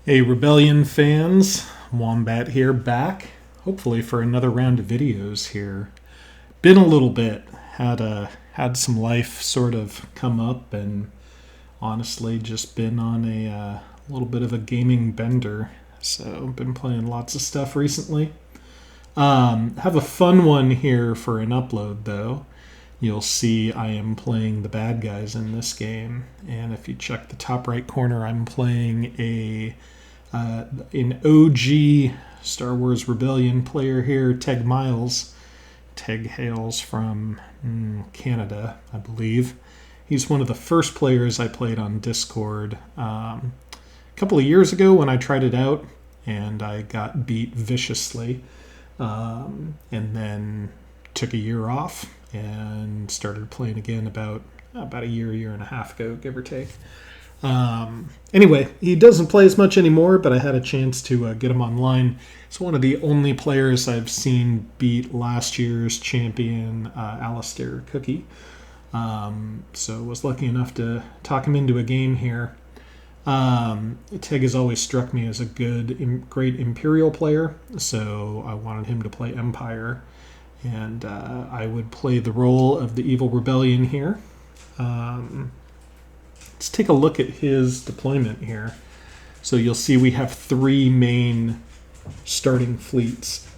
Hey Rebellion fans, Wombat here back, hopefully for another round of videos here. Been a little bit, had some life sort of come up and honestly just been on a little bit of a gaming bender. So been playing lots of stuff recently. Have a fun one here for an upload though. You'll see I am playing the bad guys in this game, and if you check the top right corner, I'm playing an OG Star Wars Rebellion player here, Teg Miles. Teg hails from Canada, I believe. He's one of the first players I played on Discord a couple of years ago when I tried it out, and I got beat viciously, and then took a year off and started playing again about a year and a half ago, give or take. Anyway, he doesn't play as much anymore, but I had a chance to get him online. He's one of the only players I've seen beat last year's champion, Alistair Cookie. So was lucky enough to talk him into a game here. Teg has always struck me as a great Imperial player, so I wanted him to play Empire. And I would play the role of the Evil Rebellion here. Let's take a look at his deployment here. So you'll see we have three main starting fleets.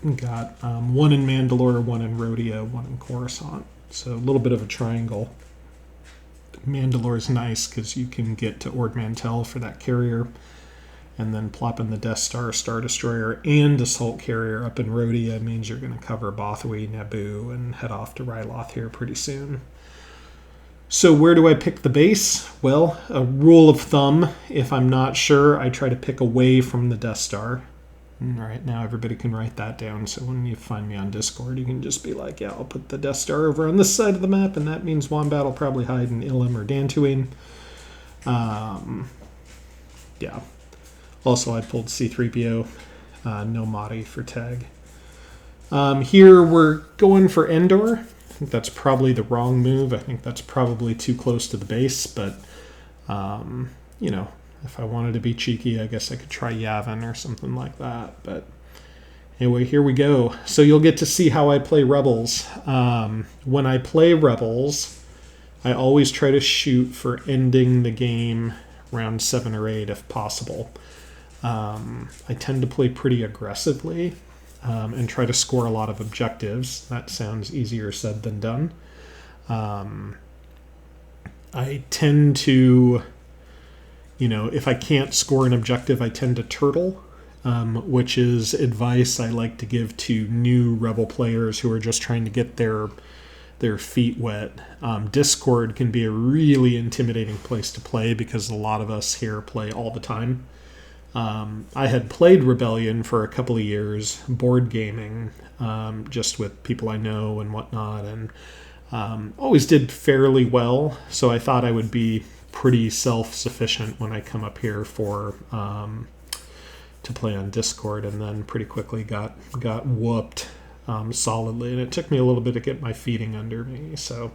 We've got one in Mandalore, one in RotE, one in Coruscant. So a little bit of a triangle. Mandalore is nice because you can get to Ord Mantell for that carrier, and then plopping the Death Star, Star Destroyer, and Assault Carrier up in RotE means you're going to cover Bothawui, Naboo, and head off to Ryloth here pretty soon. So where do I pick the base? Well, a rule of thumb, if I'm not sure, I try to pick away from the Death Star. All right, now everybody can write that down, so when you find me on Discord, you can just be like, yeah, I'll put the Death Star over on this side of the map, and that means Wombat will probably hide in Ilum or Dantooine. Yeah. Also, I pulled C-3PO, no Mahdi for Teg. Here we're going for Endor. I think that's probably the wrong move. I think that's probably too close to the base, but, if I wanted to be cheeky, I guess I could try Yavin or something like that. But anyway, here we go. So you'll get to see how I play Rebels. When I play Rebels, I always try to shoot for ending the game round 7 or 8 if possible. I tend to play pretty aggressively and try to score a lot of objectives. That sounds easier said than done. I tend to, if I can't score an objective, I tend to turtle, which is advice I like to give to new Rebel players who are just trying to get their feet wet. Discord can be a really intimidating place to play because a lot of us here play all the time. I had played Rebellion for a couple of years, board gaming, just with people I know and whatnot, and always did fairly well, so I thought I would be pretty self-sufficient when I come up here for to play on Discord, and then pretty quickly got whooped solidly, and it took me a little bit to get my feeding under me. So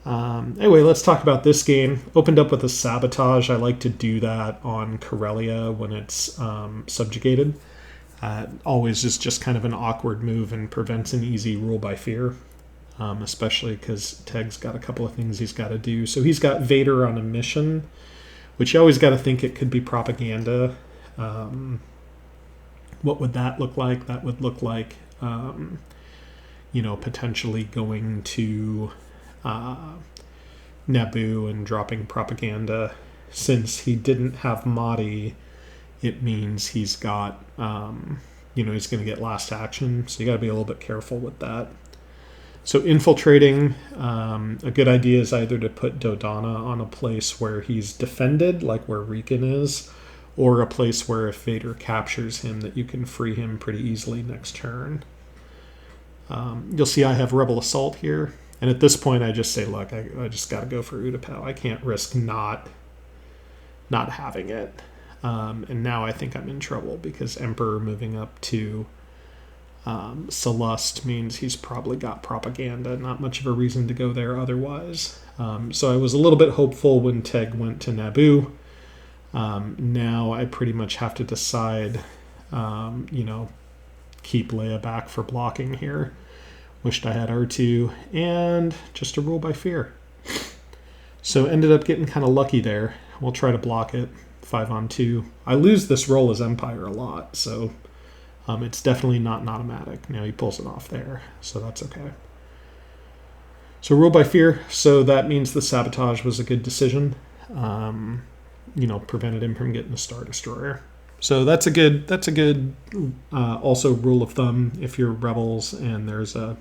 anyway, let's talk about this game. Opened up with a sabotage. I like to do that on Corellia when it's subjugated. Always is just kind of an awkward move and prevents an easy rule by fear, especially because Teg's got a couple of things he's got to do. So he's got Vader on a mission, which you always got to think it could be propaganda. What would that look like? That would look like, potentially going to Naboo and dropping propaganda. Since he didn't have Mahdi, it means he's got, he's going to get last action. So you got to be a little bit careful with that. So infiltrating, a good idea is either to put Dodonna on a place where he's defended, like where Riken is, or a place where if Vader captures him, that you can free him pretty easily next turn. You'll see I have Rebel Assault here. And at this point, I just say, look, I just got to go for Utapau. I can't risk not having it. And now I think I'm in trouble because Emperor moving up to Celeste means he's probably got propaganda. Not much of a reason to go there otherwise. So I was a little bit hopeful when Teg went to Naboo. Now I pretty much have to decide, keep Leia back for blocking here. Wished I had R2, and just a rule by fear. So ended up getting kind of lucky there. We'll try to block it. 5-on-2. I lose this roll as Empire a lot, so it's definitely not an automatic. Now he pulls it off there, so that's okay. So rule by fear, so that means the sabotage was a good decision. Prevented him from getting a Star Destroyer. So that's a good also rule of thumb if you're rebels and there's a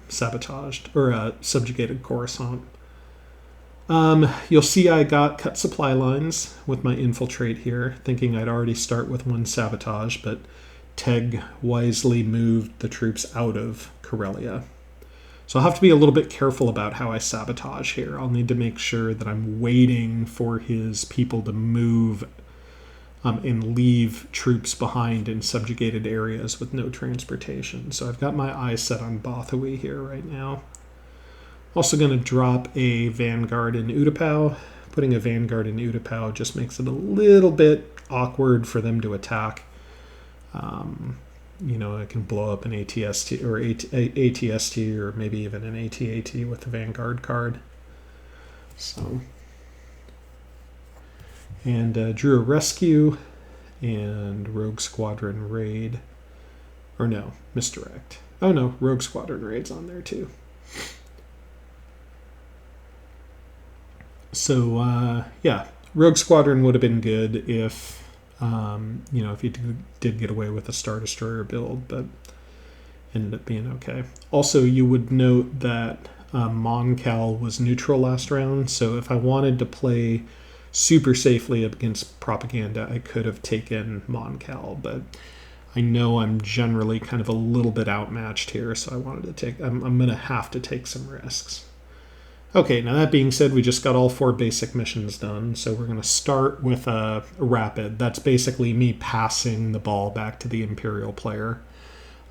sabotaged or a subjugated Coruscant. You'll see I got cut supply lines with my infiltrate here, thinking I'd already start with one sabotage, but Teg wisely moved the troops out of Corellia. So I'll have to be a little bit careful about how I sabotage here. I'll need to make sure that I'm waiting for his people to move and leave troops behind in subjugated areas with no transportation. So I've got my eyes set on Bothawui here right now. Also going to drop a Vanguard in Utapau. Putting a Vanguard in Utapau just makes it a little bit awkward for them to attack. I can blow up an ATST or ATST or maybe even an ATAT with the Vanguard card. So, and drew a Rescue and Rogue Squadron Raid. Or no, Misdirect. Oh no, Rogue Squadron Raid's on there too. So, Rogue Squadron would have been good if you did get away with a Star Destroyer build, but ended up being okay. Also, you would note that Mon Cal was neutral last round, so if I wanted to play super safely against propaganda, I could have taken Mon Cal, but I know I'm generally kind of a little bit outmatched here, so I'm going to have to take some risks. Okay, now that being said, we just got all 4 basic missions done, so we're going to start with a rapid. That's basically me passing the ball back to the Imperial player.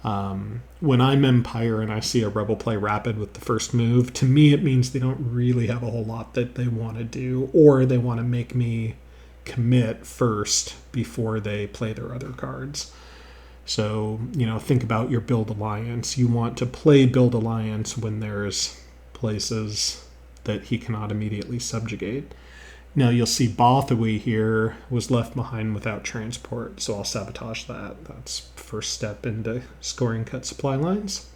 When I'm Empire and I see a Rebel play rapid with the first move, to me it means they don't really have a whole lot that they want to do, or they want to make me commit first before they play their other cards. So, think about your Build Alliance. You want to play Build Alliance when there's places that he cannot immediately subjugate. Now you'll see Bothawui here was left behind without transport, so I'll sabotage that. That's first step into scoring cut supply lines.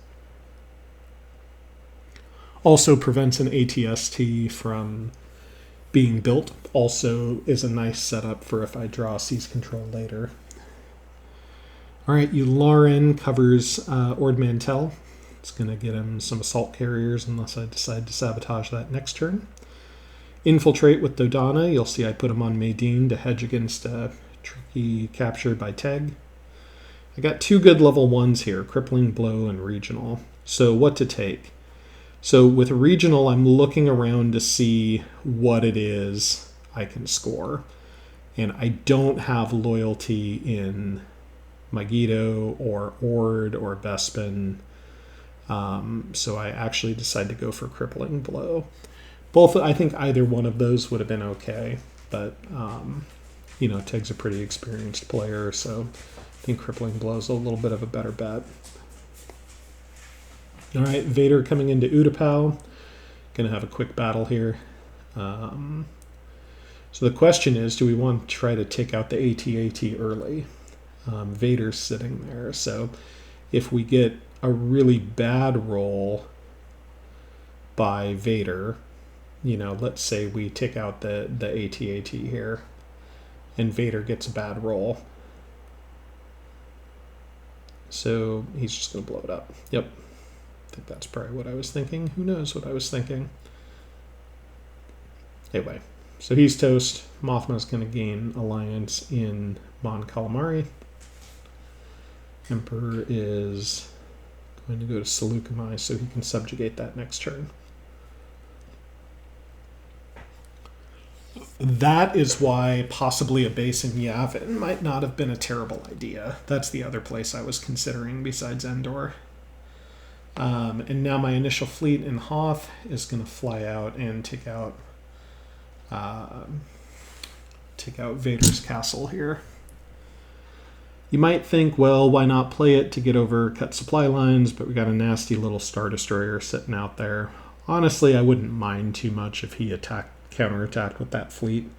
Also prevents an ATST from being built. Also is a nice setup for if I draw Seize Control later. Alright, Yularen covers Ord Mantell. It's going to get him some assault carriers unless I decide to sabotage that next turn. Infiltrate with Dodonna. You'll see I put him on Maydeen to hedge against a tricky capture by Teg. I got 2 good level 1s here, Crippling Blow and Regional. So what to take? So with Regional, I'm looking around to see what it is I can score. And I don't have loyalty in Megiddo or Ord or Bespin. So I actually decided to go for Crippling Blow. I think either one of those would have been okay, but Teg's a pretty experienced player, so I think Crippling Blow is a little bit of a better bet. All right, Vader coming into Utapau. Going to have a quick battle here. So the question is, do we want to try to take out the AT-AT early? Vader's sitting there, so if we get a really bad roll by Vader, let's say we take out the AT-AT here, and Vader gets a bad roll. So he's just going to blow it up. Yep. I think that's probably what I was thinking. Who knows what I was thinking? Anyway, so he's toast. Mothma's going to gain alliance in Mon Calamari. Emperor is going to go to Seleucami so he can subjugate that next turn. That is why possibly a base in Yavin might not have been a terrible idea. That's the other place I was considering besides Endor. And now my initial fleet in Hoth is going to fly out and take out take out Vader's castle here. You might think, well, why not play it to get over cut supply lines, but we got a nasty little Star Destroyer sitting out there. Honestly, I wouldn't mind too much if he counterattacked with that fleet.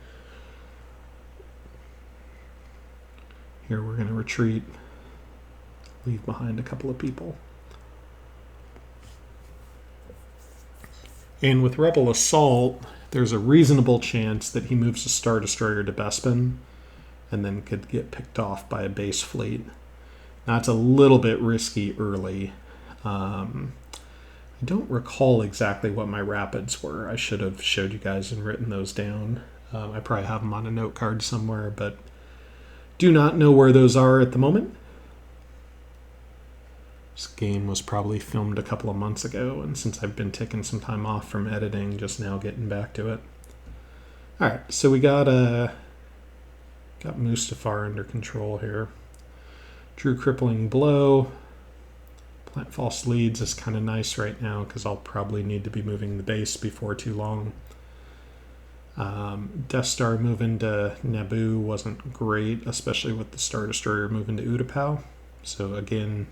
Here we're going to retreat, leave behind a couple of people. And with Rebel Assault, there's a reasonable chance that he moves a Star Destroyer to Bespin and then could get picked off by a base fleet. Now, it's a little bit risky early. I don't recall exactly what my rapids were. I should have showed you guys and written those down. I probably have them on a note card somewhere, but do not know where those are at the moment. This game was probably filmed a couple of months ago, and since I've been taking some time off from editing, just now getting back to it. All right, so we got Mustafar under control here. Drew Crippling Blow. Plant False Leads is kind of nice right now because I'll probably need to be moving the base before too long. Death Star moving to Naboo wasn't great, especially with the Star Destroyer moving to Utapau. So again,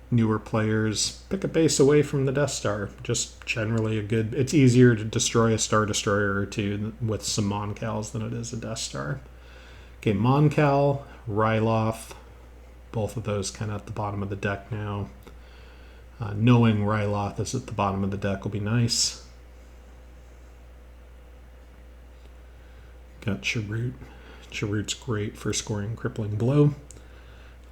newer players, pick a base away from the Death Star. Just generally it's easier to destroy a Star Destroyer or two with some Moncals than it is a Death Star. Okay, Moncal, Ryloth, both of those kind of at the bottom of the deck now. Knowing Ryloth is at the bottom of the deck will be nice. Got Chirrut. Chirrut's great for scoring Crippling Blow.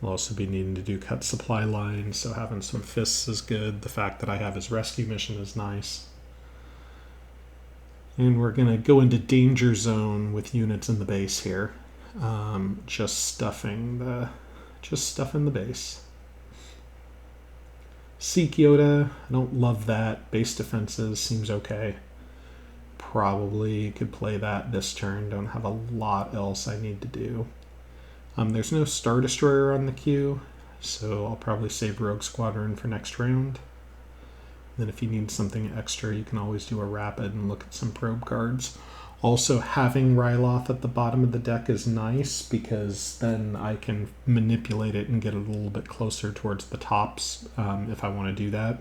We'll also be needing to do cut supply lines, so having some fists is good. The fact that I have his rescue mission is nice. And we're going to go into danger zone with units in the base here. Just stuffing the base. Seek Yoda, I don't love that. Base defenses seems okay. Probably could play that this turn. Don't have a lot else I need to do. There's no Star Destroyer on the queue, so I'll probably save Rogue Squadron for next round. Then if you need something extra, you can always do a Rapid and look at some probe cards. Also, having Ryloth at the bottom of the deck is nice because then I can manipulate it and get it a little bit closer towards the tops if I want to do that.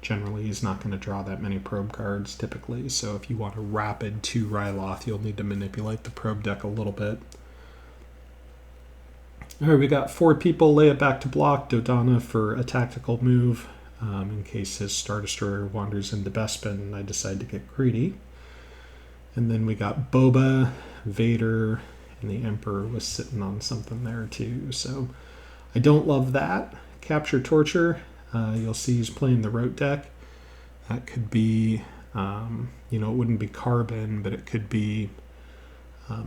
Generally, he's not going to draw that many probe cards typically, so if you want a Rapid to Ryloth, you'll need to manipulate the probe deck a little bit. All right, we got 4 people. Lay it back to block. Dodonna for a tactical move in case his Star Destroyer wanders into Bespin and I decide to get greedy. And then we got Boba, Vader, and the Emperor was sitting on something there too. So I don't love that. Capture Torture. You'll see he's playing the RotE deck. That could be, it wouldn't be Carbon, but it could be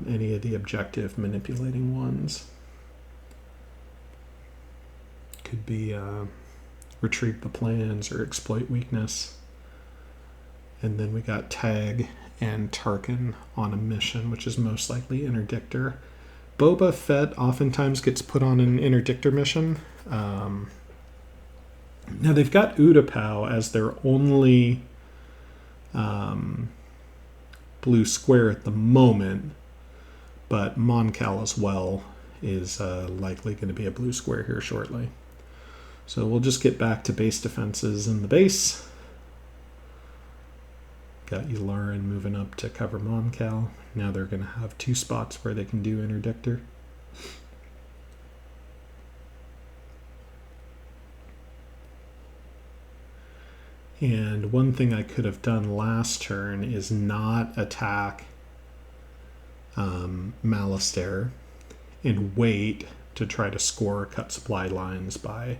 any of the objective manipulating ones. Could be Retrieve the Plans or Exploit Weakness. And then we got Tag and Tarkin on a mission, which is most likely Interdictor. Boba Fett oftentimes gets put on an Interdictor mission. Now they've got Utapau as their only blue square at the moment, but Moncal as well is likely going to be a blue square here shortly. So we'll just get back to base defenses in the base. Got Yularen moving up to cover Moncal. Now they're going to have 2 spots where they can do Interdictor. And one thing I could have done last turn is not attack Malastare and wait to try to score cut supply lines by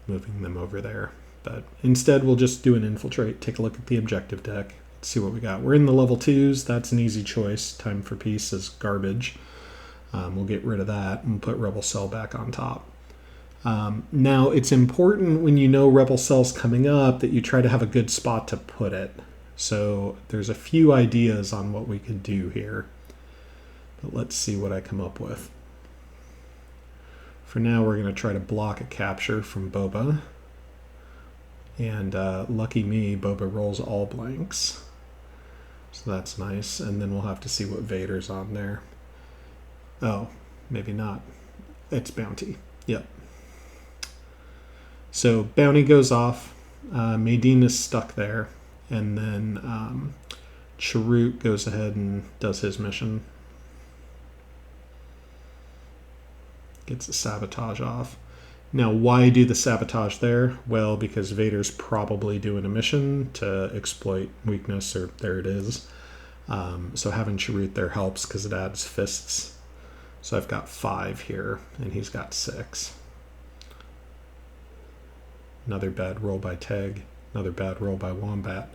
moving them over there. But instead, we'll just do an infiltrate, take a look at the objective deck, see what we got. We're in the level 2s. That's an easy choice. Time for Peace is garbage. We'll get rid of that and put Rebel Cell back on top. Now, it's important when you know Rebel Cell's coming up that you try to have a good spot to put it. So there's a few ideas on what we could do here. But let's see what I come up with. For now, we're going to try to block a capture from Boba. And lucky me, Boba rolls all blanks. So that's nice. And then we'll have to see what Vader's on there. Oh, maybe not. It's Bounty. Yep. So Bounty goes off. Maydeen is stuck there. And then Chirrut goes ahead and does his mission. Gets the sabotage off. Now, why do the sabotage there? Well, because Vader's probably doing a mission to exploit weakness, or there it is. So having Chirrut there helps because it adds fists. So I've got 5 here, and he's got 6. Another bad roll by Teg. Another bad roll by Wombat.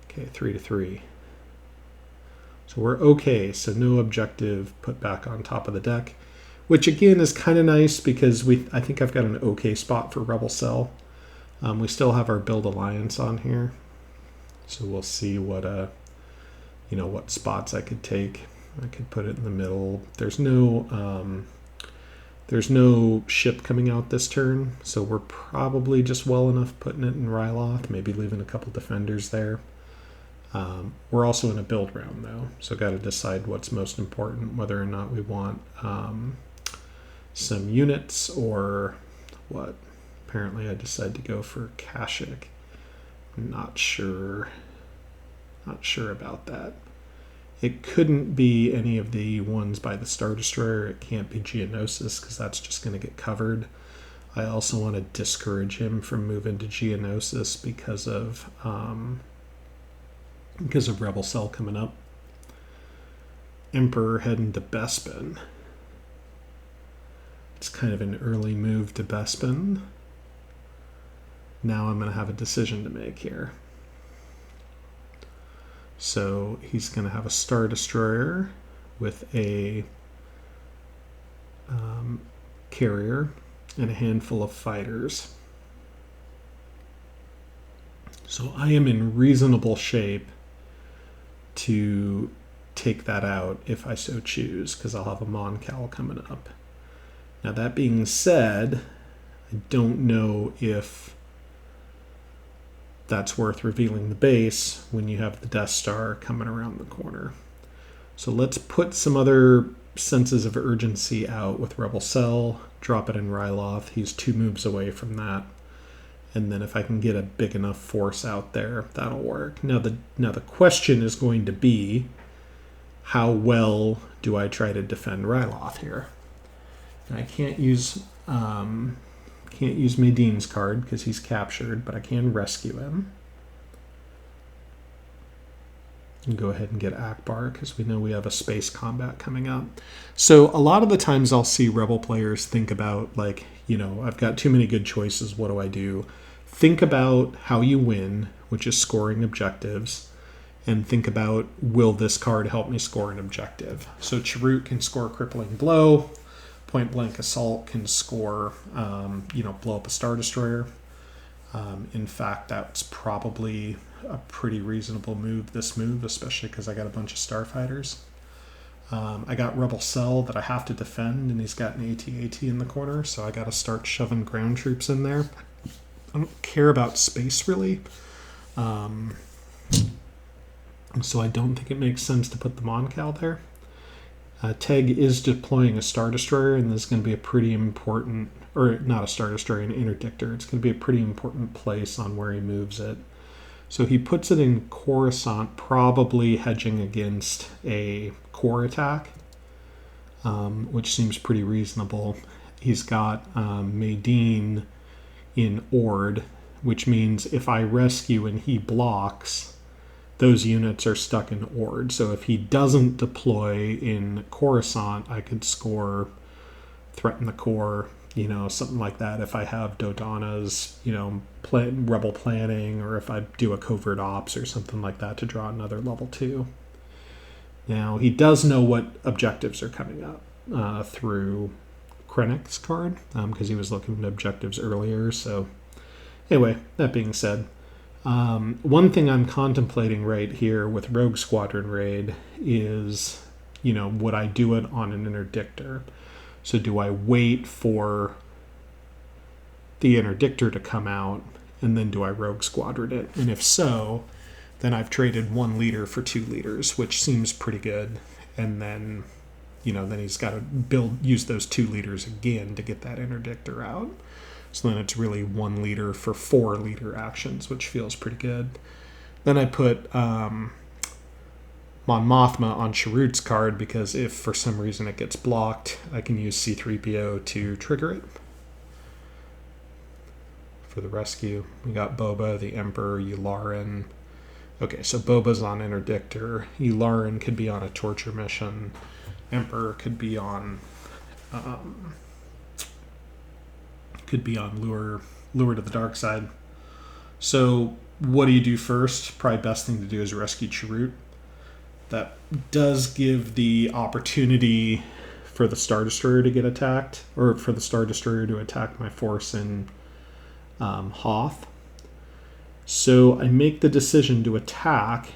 Okay, 3-3. So we're okay. So no objective put back on top of the deck, which again is kind of nice because I think I've got an okay spot for Rebel Cell. We still have our Build Alliance on here, so we'll see what what spots I could take. I could put it in the middle. There's no ship coming out this turn, so we're probably just well enough putting it in Ryloth, maybe leaving a couple defenders there. We're also in a build round though, so got to decide what's most important, whether or not we want some units or what. Apparently I decided to go for Kashyyyk. Not sure about that. It couldn't be any of the ones by the Star Destroyer. It can't be Geonosis because that's just going to get covered. I also want to discourage him from moving to Geonosis because of Rebel Cell coming up. Emperor heading to Bespin. It's kind of an early move to Bespin. Now I'm going to have a decision to make here. So he's going to have a Star Destroyer with a carrier and a handful of fighters. So I am in reasonable shape to take that out if I so choose, because I'll have a Mon Cal coming up. Now that being said, I don't know if that's worth revealing the base when you have the Death Star coming around the corner. So let's put some other senses of urgency out with Rebel Cell, drop it in Ryloth. He's 2 moves away from that. And then if I can get a big enough force out there, that'll work. Now the question is going to be, how well do I try to defend Ryloth here? And I can't use Maydeen's card because he's captured, but I can rescue him. And go ahead and get Akbar because we know we have a space combat coming up. So a lot of the times I'll see Rebel players think about, I've got too many good choices. What do I do? Think about how you win, which is scoring objectives, and think about, will this card help me score an objective? So Chirrut can score Crippling Blow. Point Blank Assault can score, blow up a Star Destroyer. In fact, that's probably a pretty reasonable move, especially because I got a bunch of Starfighters. I got Rebel Cell that I have to defend, and he's got an AT-AT in the corner, so I got to start shoving ground troops in there. I don't care about space, really. So I don't think it makes sense to put the Mon Cal there. Teg is deploying a Star Destroyer, and this is going to be a pretty important, or not a Star Destroyer, an Interdictor. It's going to be a pretty important place on where he moves it. So he puts it in Coruscant, probably hedging against a core attack, which seems pretty reasonable. He's got Maydeen in Ord, which means if I rescue and he blocks, those units are stuck in Ord. So if he doesn't deploy in Coruscant, I could score Threaten the Core, something like that. If I have Dodonna's, Rebel Planning, or if I do a Covert Ops or something like that to draw another level 2. Now, he does know what objectives are coming up through Krennic's card, because he was looking at objectives earlier. So anyway, that being said, one thing I'm contemplating right here with Rogue Squadron Raid is, would I do it on an Interdictor? So do I wait for the Interdictor to come out, and then do I Rogue Squadron it? And if so, then I've traded 1 leader for 2 leaders, which seems pretty good. And then, then he's got to use those 2 leaders again to get that interdictor out. So then it's really 1 leader for 4 leader actions, which feels pretty good. Then I put Mon Mothma on Chirrut's card because if for some reason it gets blocked, I can use C-3PO to trigger it. For the rescue, we got Boba, the Emperor, Yularen. Okay, so Boba's on interdictor. Yularen could be on a torture mission. Emperor could be on lure to the dark side. So what do you do first? Probably best thing to do is rescue Chirrut. That does give the opportunity for the Star Destroyer to get attacked, or for the Star Destroyer to attack my force in Hoth. So I make the decision to attack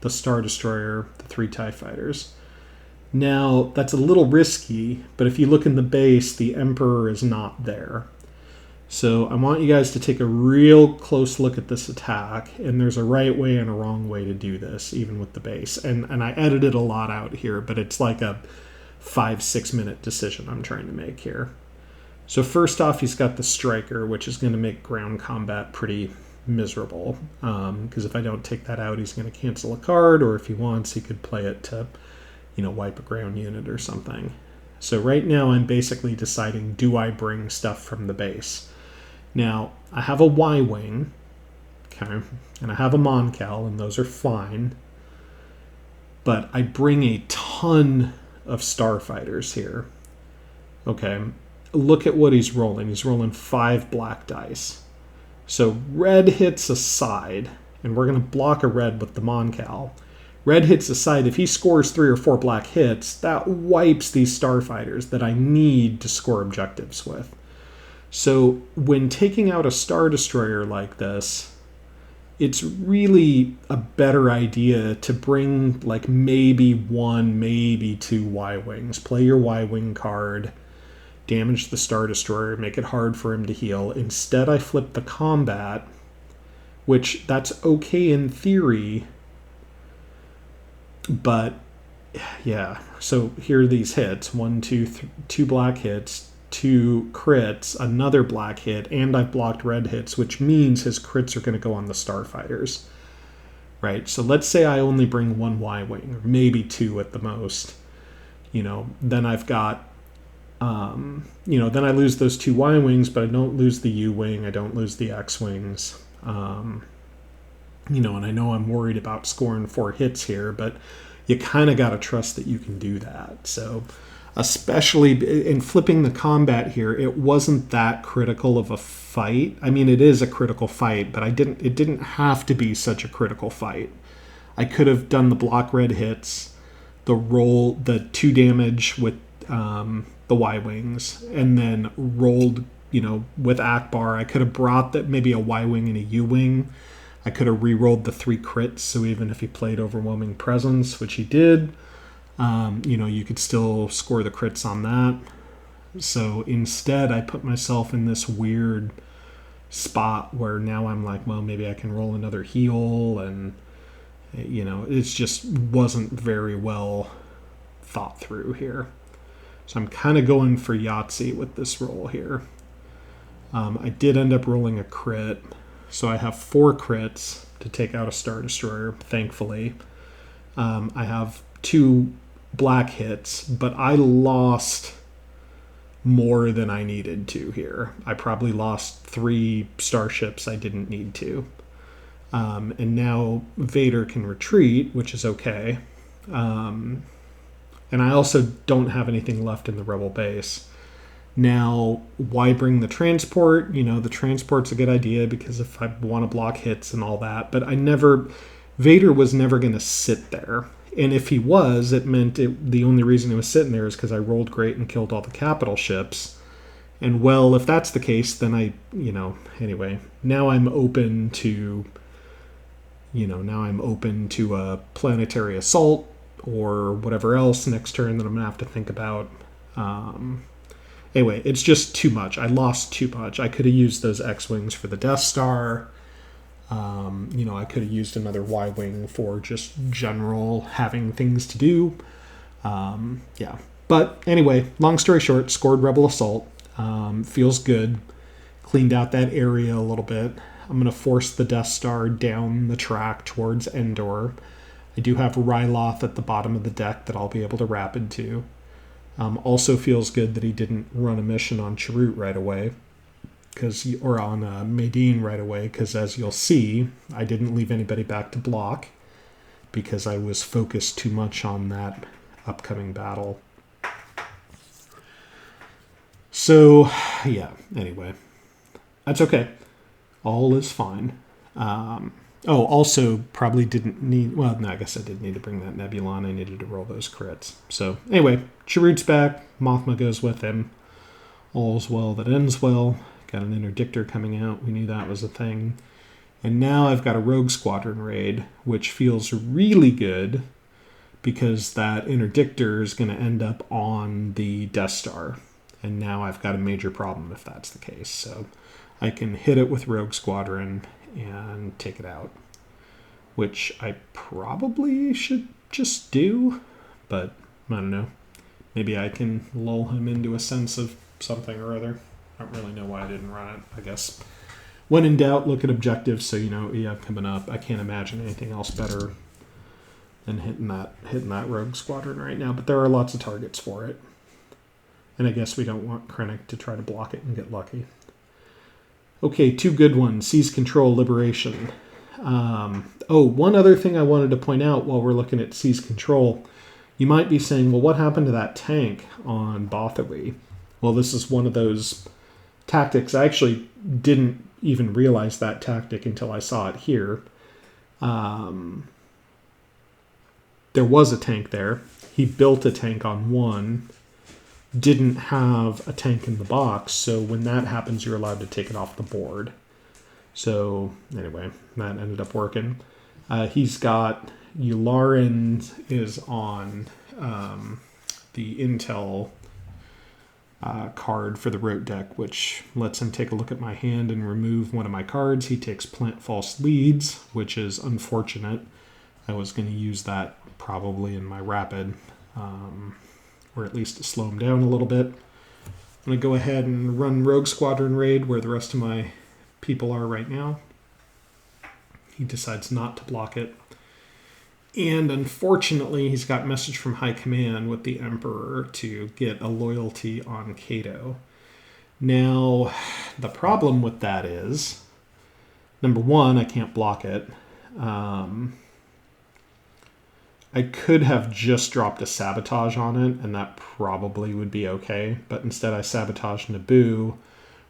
the Star Destroyer, the 3 TIE fighters. Now, that's a little risky, but if you look in the base, the Emperor is not there. So I want you guys to take a real close look at this attack, and there's a right way and a wrong way to do this, even with the base. And I edited a lot out here, but it's like a 5-6 minute decision I'm trying to make here. So first off, he's got the Striker, which is going to make ground combat pretty miserable, because if I don't take that out, he's going to cancel a card, or if he wants, he could play it to, wipe a ground unit or something. So right now I'm basically deciding, do I bring stuff from the base? Now, I have a Y-Wing, okay, and I have a Moncal, and those are fine, but I bring a ton of starfighters here. Okay, look at what he's rolling. He's rolling 5 black dice. So red hits aside, and we're going to block a red with the Moncal. Red hits aside, if he scores 3 or 4 black hits, that wipes these starfighters that I need to score objectives with. So when taking out a Star Destroyer like this, it's really a better idea to bring like maybe 1, maybe 2 Y-Wings. Play your Y-Wing card, damage the Star Destroyer, make it hard for him to heal. Instead, I flip the combat, which that's okay in theory, but yeah. So here are these hits: 1, 2, 2 black hits, 2 crits, another black hit, and I've blocked red hits, which means his crits are going to go on the starfighters, right? So let's say I only bring 1 Y-Wing, or maybe 2 at the most. Then I've got, then I lose those 2 Y-Wings, but I don't lose the U-Wing, I don't lose the X-Wings. And I know I'm worried about scoring 4 hits here, but you kind of got to trust that you can do that. So especially in flipping the combat here, it wasn't that critical of a fight. I mean, it is a critical fight, but it didn't have to be such a critical fight. I could have done the block red hits, the 2 damage with the Y-Wings, and then rolled, with Akbar. I could have brought that maybe a Y-Wing and a U-Wing. I could have re-rolled the 3 crits, so even if he played Overwhelming Presence, which he did, you could still score the crits on that. So instead, I put myself in this weird spot where now I'm like, well, maybe I can roll another heal, and, it just wasn't very well thought through here. So I'm kind of going for Yahtzee with this roll here. I did end up rolling a crit, so I have 4 crits to take out a Star Destroyer, thankfully. I have 2 black hits, but I lost more than I needed to here. I probably lost 3 starships I didn't need to. And now Vader can retreat, which is okay. And I also don't have anything left in the Rebel base. Now, why bring the transport? The transport's a good idea because if I want to block hits and all that, but Vader was never going to sit there. And if he was, it meant the only reason he was sitting there is because I rolled great and killed all the capital ships. And well, if that's the case, then anyway, now I'm open to a planetary assault or whatever else next turn that I'm going to have to think about. Anyway, it's just too much. I lost too much. I could have used those X-Wings for the Death Star. I could have used another Y-Wing for just general having things to do. Yeah. But anyway, long story short, scored Rebel Assault. Feels good. Cleaned out that area a little bit. I'm going to force the Death Star down the track towards Endor. I do have Ryloth at the bottom of the deck that I'll be able to rapid to. Also feels good that he didn't run a mission on Chirrut right away. Or on Medine right away, because as you'll see, I didn't leave anybody back to block because I was focused too much on that upcoming battle. So, yeah, anyway, that's okay. All is fine. Also probably didn't need, well, no, I guess I did need to bring that Nebulon. I needed to roll those crits. So, anyway, Chirrut's back. Mothma goes with him. All's well that ends well. Got an interdictor coming out. We knew that was a thing. And now I've got a Rogue Squadron raid, which feels really good because that interdictor is going to end up on the Death Star. And now I've got a major problem if that's the case. So I can hit it with Rogue Squadron and take it out, which I probably should just do, but I don't know. Maybe I can lull him into a sense of something or other. I don't really know why I didn't run it, I guess. When in doubt, look at objectives, so you know what you have coming up. I can't imagine anything else better than hitting that Rogue Squadron right now, but there are lots of targets for it. And I guess we don't want Krennic to try to block it and get lucky. Okay, 2 good ones. Seize Control, Liberation. One other thing I wanted to point out while we're looking at Seize Control. You might be saying, well, what happened to that tank on Bothawi? Well, this is one of those tactics. I actually didn't even realize that tactic until I saw it here. There was a tank there. He built a tank on 1. Didn't have a tank in the box, so when that happens, you're allowed to take it off the board. So, anyway, that ended up working. He's got... Yularen is on the Intel card for the RotE deck, which lets him take a look at my hand and remove one of my cards. He takes Plant False Leads, which is unfortunate. I was going to use that probably in my rapid, or at least to slow him down a little bit. I'm going to go ahead and run Rogue Squadron Raid where the rest of my people are right now. He decides not to block it. And unfortunately, he's got message from High Command with the Emperor to get a loyalty on Cato. Now, the problem with that is, number 1, I can't block it. I could have just dropped a Sabotage on it, and that probably would be okay. But instead, I Sabotage Naboo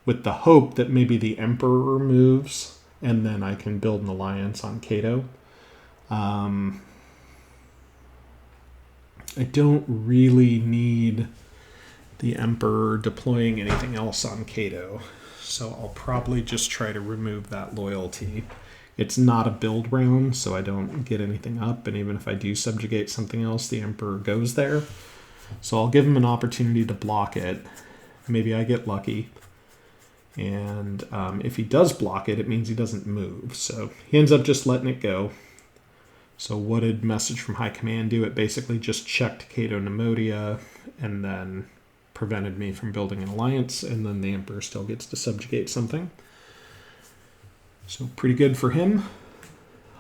with the hope that maybe the Emperor moves, and then I can build an alliance on Cato. I don't really need the Emperor deploying anything else on Cato, so I'll probably just try to remove that loyalty. It's not a build round, so I don't get anything up, and even if I do subjugate something else, the Emperor goes there. So I'll give him an opportunity to block it. Maybe I get lucky. And if he does block it, it means he doesn't move. So he ends up just letting it go. So what did message from High Command do? It basically just checked Cato Nemodia and then prevented me from building an alliance, and then the Emperor still gets to subjugate something. So pretty good for him.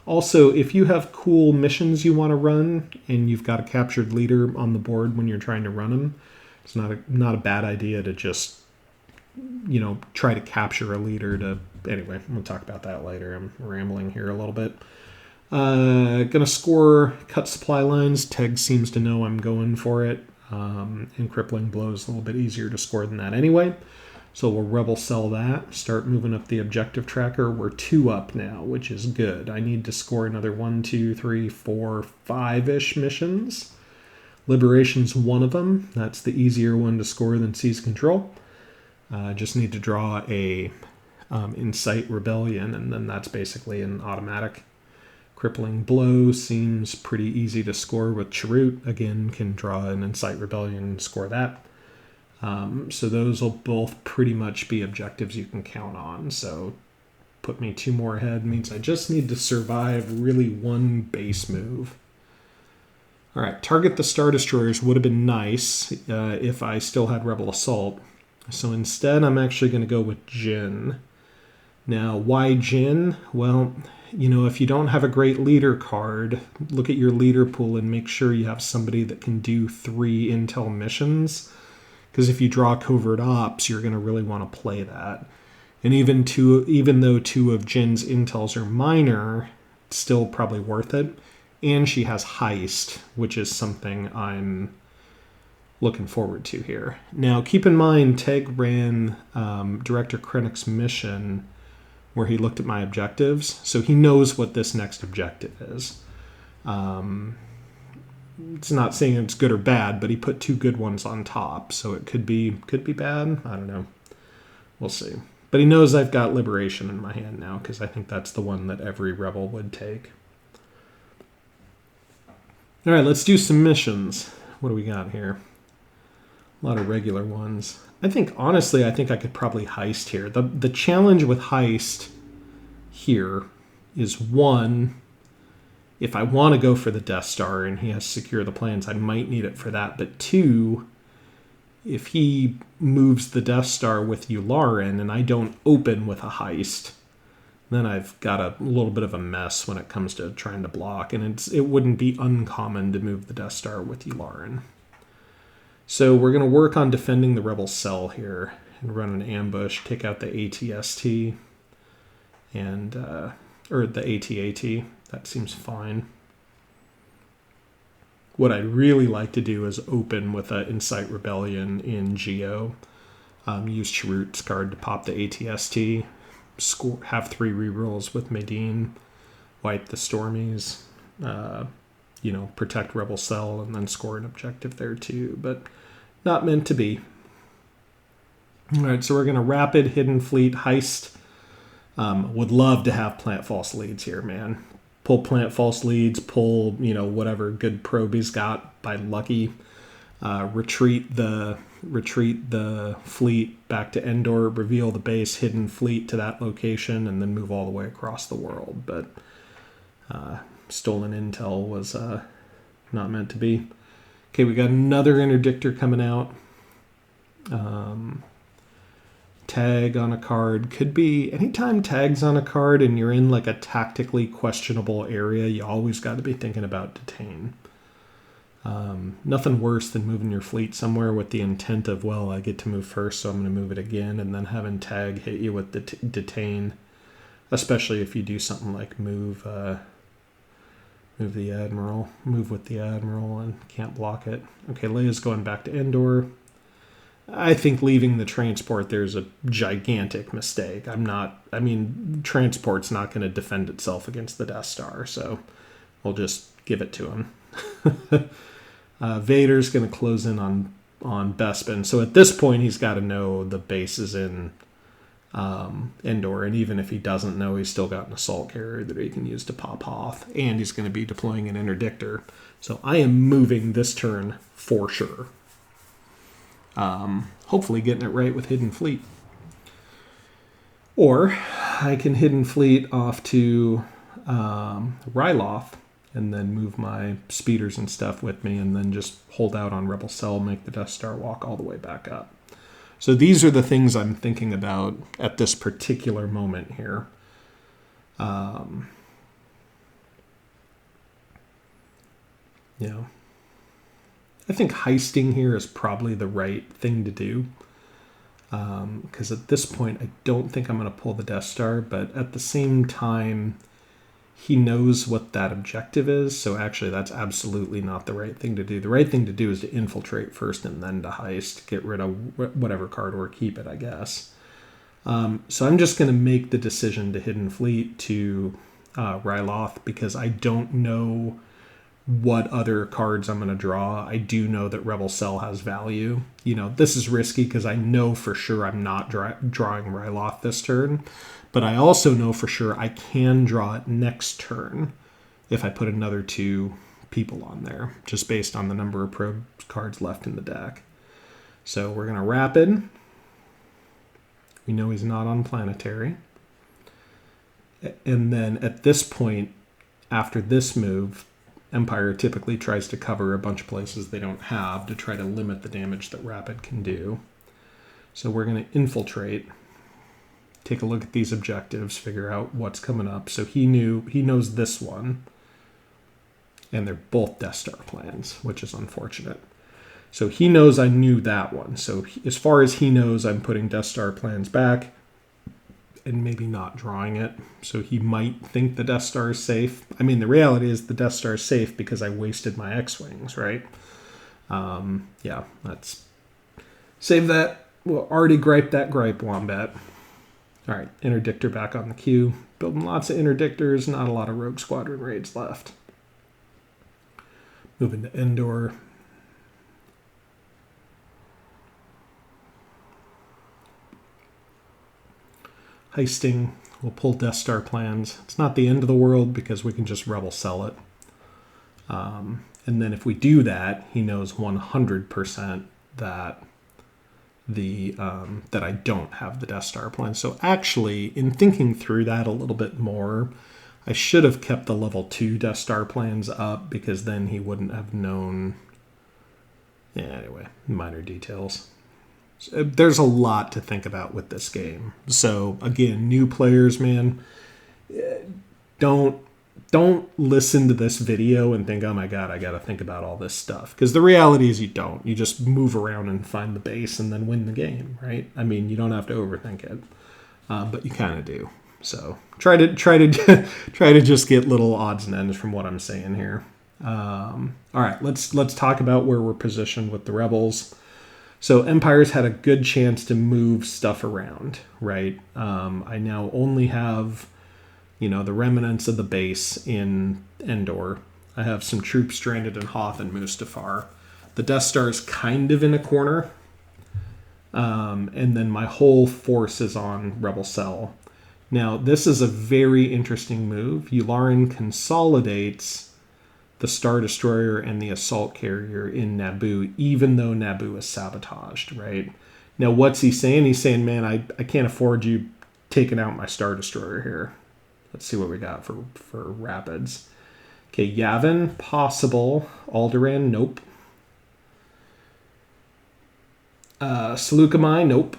Also, if you have cool missions you want to run and you've got a captured leader on the board when you're trying to run them, it's not a bad idea to just, try to capture a leader to... Anyway, we'll talk about that later. I'm rambling here a little bit. Gonna score cut supply lines. Teg seems to know I'm going for it. And Crippling Blow is a little bit easier to score than that anyway. So we'll rebel cell that. Start moving up the objective tracker. We're 2 up now, which is good. I need to score another 1, 2, 3, 4, 5-ish missions. Liberation's one of them. That's the easier one to score than Seize Control. Just need to draw a Incite Rebellion, and then that's basically an automatic. Crippling Blow seems pretty easy to score with Chirrut. Again, can draw an Incite Rebellion and score that. So those will both pretty much be objectives you can count on. So put me 2 more ahead. Means I just need to survive really 1 base move. All right, target the Star Destroyers would have been nice if I still had Rebel Assault. So instead, I'm actually going to go with Jin. Now, why Jin? Well, if you don't have a great leader card, look at your leader pool and make sure you have somebody that can do 3 intel missions. Because if you draw Covert Ops, you're going to really want to play that. And even though 2 of Jin's intels are minor, it's still probably worth it. And she has Heist, which is something I'm looking forward to here. Now, keep in mind, Teg ran Director Krennic's mission where he looked at my objectives, so he knows what this next objective is. It's not saying it's good or bad, but he put 2 good ones on top, so it could be bad. I don't know. We'll see. But he knows I've got Liberation in my hand now, because I think that's the one that every rebel would take. All right, let's do some missions. What do we got here? A lot of regular ones. Honestly, I think I could probably Heist here. The challenge with Heist here is, 1, if I want to go for the Death Star and he has Secure the Plans, I might need it for that. But 2, if he moves the Death Star with Yularen and I don't open with a Heist, then I've got a little bit of a mess when it comes to trying to block. And it wouldn't be uncommon to move the Death Star with Yularen. So we're going to work on defending the Rebel cell here and run an ambush, take out the ATST and or the ATAT. That seems fine. What I'd really like to do is open with an Incite Rebellion in Geo. Use Chirrut's card to pop the ATST. Have 3 rerolls with Medine. Wipe the Stormies. Protect Rebel Cell and then score an objective there too. But not meant to be. All right, so we're going to Rapid, Hidden Fleet, Heist. Would love to have Plant False Leads here, man. Pull Plant False Leads, pull, whatever good probe he's got by Lucky. Retreat the fleet back to Endor, reveal the base Hidden Fleet to that location, and then move all the way across the world. But stolen intel was not meant to be. Okay, we got another interdictor coming out. Tag on a card. Could be anytime tag's on a card and you're in like a tactically questionable area, you always got to be thinking about detain. Nothing worse than moving your fleet somewhere with the intent of, well, I get to move first, so I'm going to move it again, and then having tag hit you with the detain, especially if you do something like move with the Admiral and can't block it. Okay, Leia's going back to Endor. I think leaving the transport there's a gigantic mistake. Transport's not going to defend itself against the Death Star, so we'll just give it to him. Vader's going to close in on Bespin. So at this point, he's got to know the base is in Endor, and even if he doesn't know, he's still got an assault carrier that he can use to pop Hoth, and he's going to be deploying an interdictor. So I am moving this turn for sure. Hopefully getting it right with Hidden Fleet. Or I can Hidden Fleet off to Ryloth and then move my speeders and stuff with me and then just hold out on Rebel Cell, make the Death Star walk all the way back up. So these are the things I'm thinking about at this particular moment here. I think heisting here is probably the right thing to do. Because at this point, I don't think I'm going to pull the Death Star, but at the same time, he knows what that objective is, so actually that's absolutely not the right thing to do. The right thing to do is to infiltrate first and then to heist, get rid of whatever card or keep it, I guess. So I'm just going to make the decision to Hidden Fleet to Ryloth because I don't know what other cards I'm going to draw. I do know that Rebel Cell has value. This is risky because I know for sure I'm not drawing Ryloth this turn, but I also know for sure I can draw it next turn if I put another 2 people on there, just based on the number of probe cards left in the deck. So we're going to Rapid. We know he's not on Planetary. And then at this point, after this move, Empire typically tries to cover a bunch of places they don't have to try to limit the damage that Rapid can do. So we're going to infiltrate, take a look at these objectives, figure out what's coming up. So he knows this one, and they're both Death Star plans, which is unfortunate. So he knows I knew that one. So as far as he knows, I'm putting Death Star plans back and maybe not drawing it. So he might think the Death Star is safe. I mean, the reality is the Death Star is safe because I wasted my X-Wings, right? Yeah, let's save that. We'll already gripe that gripe, Wombat. All right, Interdictor back on the queue. Building lots of Interdictors, not a lot of Rogue Squadron raids left. Moving to Endor. Heisting. We'll pull Death Star plans. It's not the end of the world because we can just rebel sell it. And then if we do that, he knows 100% that that I don't have the Death Star plan. So actually, in thinking through that a little bit more, I should have kept the level 2 Death Star plans up because then he wouldn't have known. Yeah, anyway, minor details. So there's a lot to think about with this game. So again, new players, man, don't listen to this video and think, oh my God, I got to think about all this stuff. Because the reality is you don't. You just move around and find the base and then win the game, right? I mean, you don't have to overthink it, but you kind of do. So try to just get little odds and ends from what I'm saying here. All right, let's talk about where we're positioned with the Rebels. So Empire's had a good chance to move stuff around, right? I now only have, the remnants of the base in Endor. I have some troops stranded in Hoth and Mustafar. The Death Star is kind of in a corner. And then my whole force is on Rebel Cell. Now, this is a very interesting move. Yularen consolidates the Star Destroyer and the Assault Carrier in Naboo, even though Naboo is sabotaged, right? Now, what's he saying? He's saying, man, I can't afford you taking out my Star Destroyer here. Let's see what we got for Rapids. Okay, Yavin, possible. Alderaan, nope. Seleucami, nope.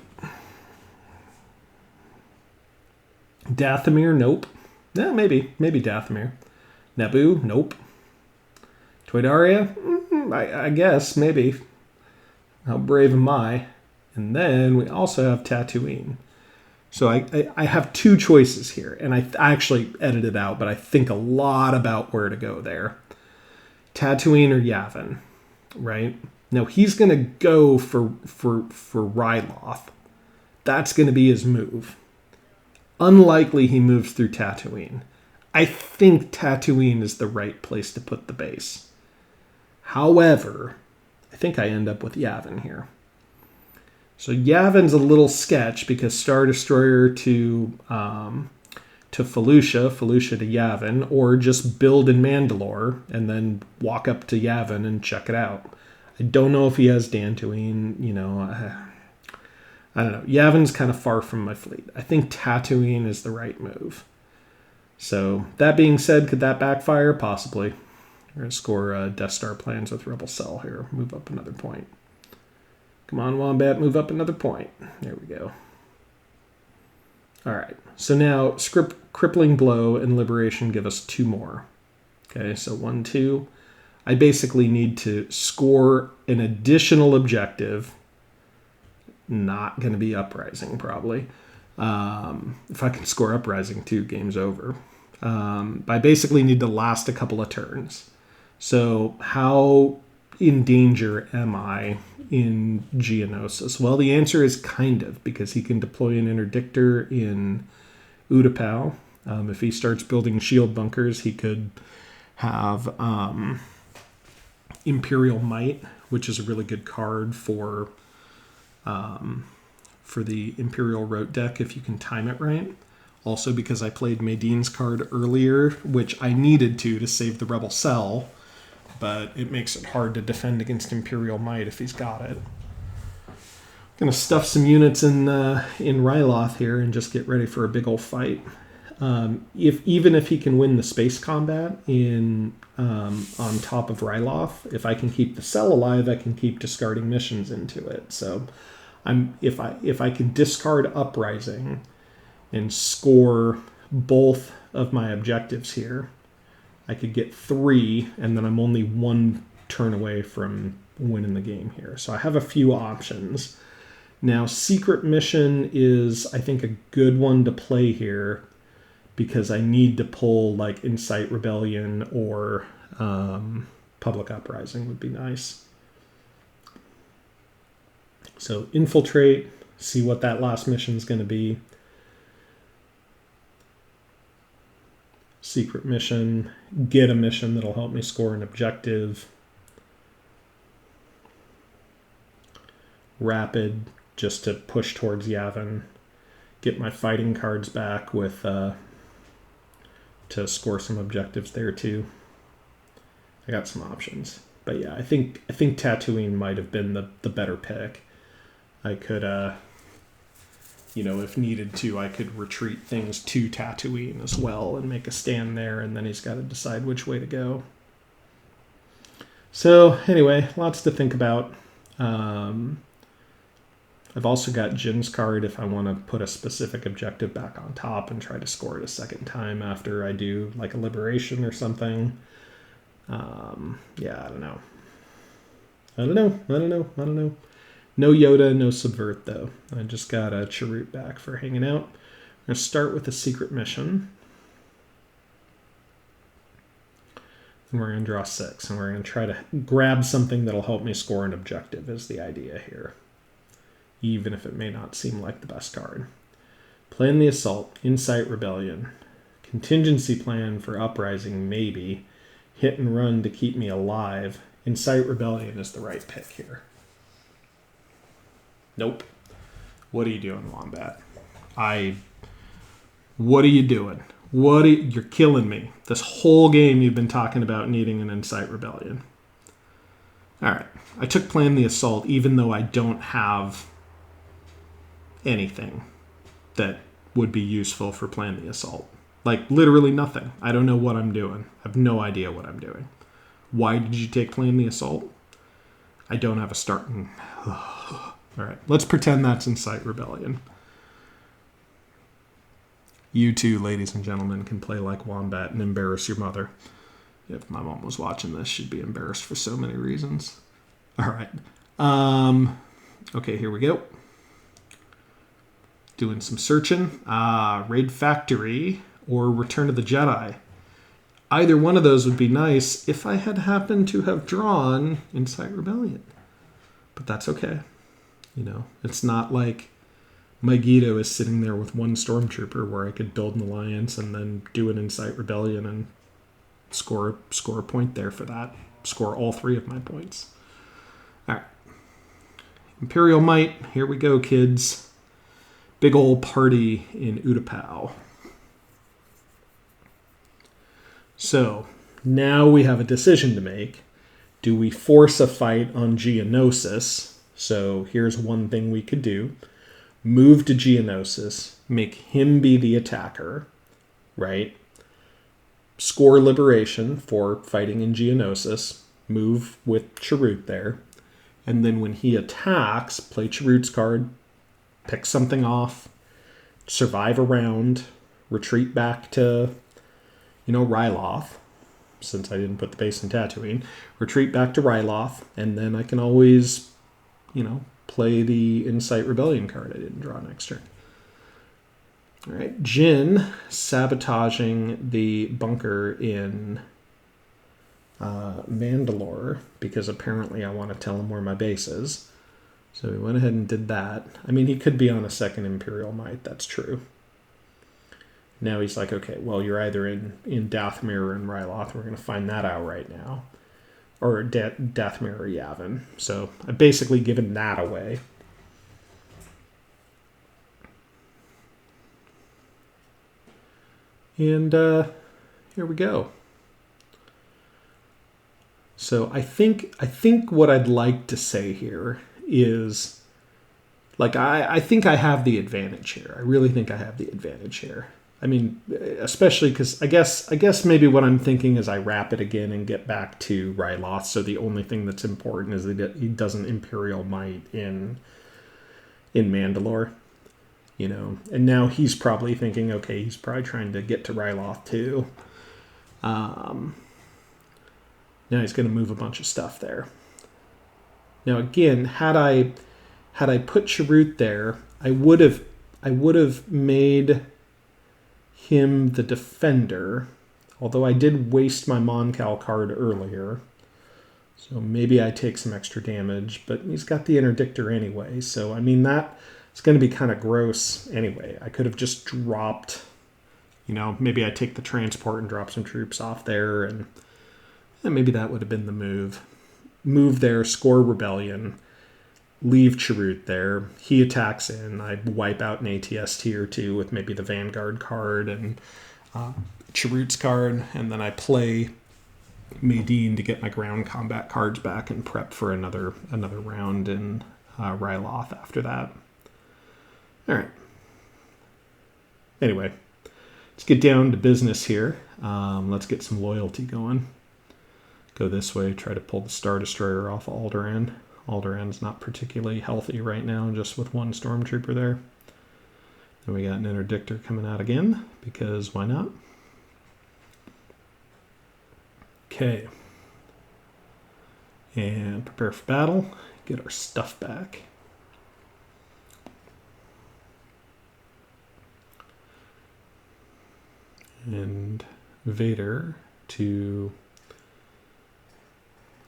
Dathomir, nope. Yeah, maybe Dathomir. Naboo, nope. Toydaria, I guess, maybe. How brave am I? And then we also have Tatooine. So I have two choices here, and I actually edited out, but I think a lot about where to go there. Tatooine or Yavin, right? Now he's going to go for Ryloth. That's going to be his move. Unlikely he moves through Tatooine. I think Tatooine is the right place to put the base. However, I think I end up with Yavin here. So Yavin's a little sketch because Star Destroyer to Felucia to Yavin, or just build in Mandalore and then walk up to Yavin and check it out. I don't know if he has Dantooine, I don't know. Yavin's kind of far from my fleet. I think Tatooine is the right move. So that being said, could that backfire? Possibly. We're going to score Death Star plans with Rebel Cell here. Move up another point. Come on, Wombat, move up another point. There we go. All right. So now Crippling Blow and Liberation give us 2 more. Okay, so 1, 2. I basically need to score an additional objective. Not going to be Uprising, probably. If I can score Uprising too, game's over. I basically need to last a couple of turns. So how in danger am I in Geonosis? Well, the answer is kind of, because he can deploy an Interdictor in Utapau. If he starts building shield bunkers, he could have Imperial Might, which is a really good card for the Imperial RotE deck if you can time it right. Also because I played Madine's card earlier, which I needed to save the Rebel Cell, but it makes it hard to defend against Imperial Might if he's got it. Gonna stuff some units in Ryloth here and just get ready for a big old fight. Even if he can win the space combat in on top of Ryloth, if I can keep the cell alive, I can keep discarding missions into it. So if I can discard Uprising and score both of my objectives here, I could get 3, and then I'm only 1 turn away from winning the game here. So I have a few options. Now, Secret Mission is, I think, a good one to play here because I need to pull like Incite Rebellion or Public Uprising would be nice. So infiltrate, see what that last mission is going to be. Secret mission, get a mission that'll help me score an objective. Rapid, just to push towards Yavin. Get my fighting cards back with to score some objectives there too. I got some options. But yeah, I think Tatooine might have been the better pick. I could if needed to, I could retreat things to Tatooine as well and make a stand there, and then he's got to decide which way to go. So anyway, lots to think about. I've also got Jin's card if I want to put a specific objective back on top and try to score it a second time after I do like a liberation or something. Yeah, I don't know. No Yoda, no Subvert, though. I just got a Chirrut back for hanging out. I'm going to start with a secret mission. And we're going to draw 6. And we're going to try to grab something that'll help me score an objective is the idea here. Even if it may not seem like the best card. Plan the Assault. Incite Rebellion. Contingency plan for Uprising, maybe. Hit and run to keep me alive. Incite Rebellion is the right pick here. Nope. What are you doing, Wombat? What are you doing? You're killing me. This whole game you've been talking about needing an Incite Rebellion. Alright. I took Plan the Assault even though I don't have anything that would be useful for Plan the Assault. Like, literally nothing. I don't know what I'm doing. I have no idea what I'm doing. Why did you take Plan the Assault? I don't have a starting... All right, let's pretend that's Incite Rebellion. You too, ladies and gentlemen, can play like Wombat and embarrass your mother. If my mom was watching this, she'd be embarrassed for so many reasons. All right. Okay, here we go. Doing some searching. Raid Factory or Return of the Jedi. Either one of those would be nice if I had happened to have drawn Incite Rebellion. But that's okay. It's not like Megiddo is sitting there with one stormtrooper where I could build an alliance and then do an Incite Rebellion and score a point there for that. Score all 3 of my points. All right. Imperial Might. Here we go, kids. Big old party in Utapau. So now we have a decision to make. Do we force a fight on Geonosis? So here's one thing we could do. Move to Geonosis. Make him be the attacker. Right? Score liberation for fighting in Geonosis. Move with Chirrut there. And then when he attacks, play Chirrut's card. Pick something off. Survive a round. Retreat back to, Ryloth. Since I didn't put the base in Tatooine. Retreat back to Ryloth. And then I can always... play the Incite Rebellion card I didn't draw next turn. All right, Jin sabotaging the bunker in Mandalore because apparently I want to tell him where my base is. So we went ahead and did that. I mean, he could be on a second Imperial Might, that's true. Now he's like, okay, well, you're either in Dathomir or in Ryloth. We're going to find that out right now. Or Dathomir or Yavin. So I've basically given that away. And here we go. So I think what I'd like to say here is, like, I think I have the advantage here. I really think I have the advantage here. I mean, especially because I guess maybe what I'm thinking is I wrap it again and get back to Ryloth. So the only thing that's important is that he doesn't Imperial Might in Mandalore, you know. And now he's probably thinking, okay, he's probably trying to get to Ryloth too. Now he's going to move a bunch of stuff there. Now again, had I put Chirrut there, I would have made him the defender, although I did waste my Moncal card earlier. So maybe I take some extra damage, but he's got the Interdictor anyway. So, I mean, that it's going to be kind of gross anyway. I could have just dropped, you know, maybe I take the transport and drop some troops off there, and maybe that would have been the move. Move there, score Rebellion, leave Chirrut there. He attacks in. I wipe out an ATST or two with maybe the Vanguard card and Chirrut's card, and then I play Maydeen to get my ground combat cards back and prep for another round in Ryloth after that. All right. Anyway, let's get down to business here. Let's get some loyalty going. Go this way, try to pull the Star Destroyer off of Alderaan. Alderaan's not particularly healthy right now, just with one Stormtrooper there. Then we got an Interdictor coming out again, because why not? Okay. And prepare for battle. Get our stuff back. And Vader to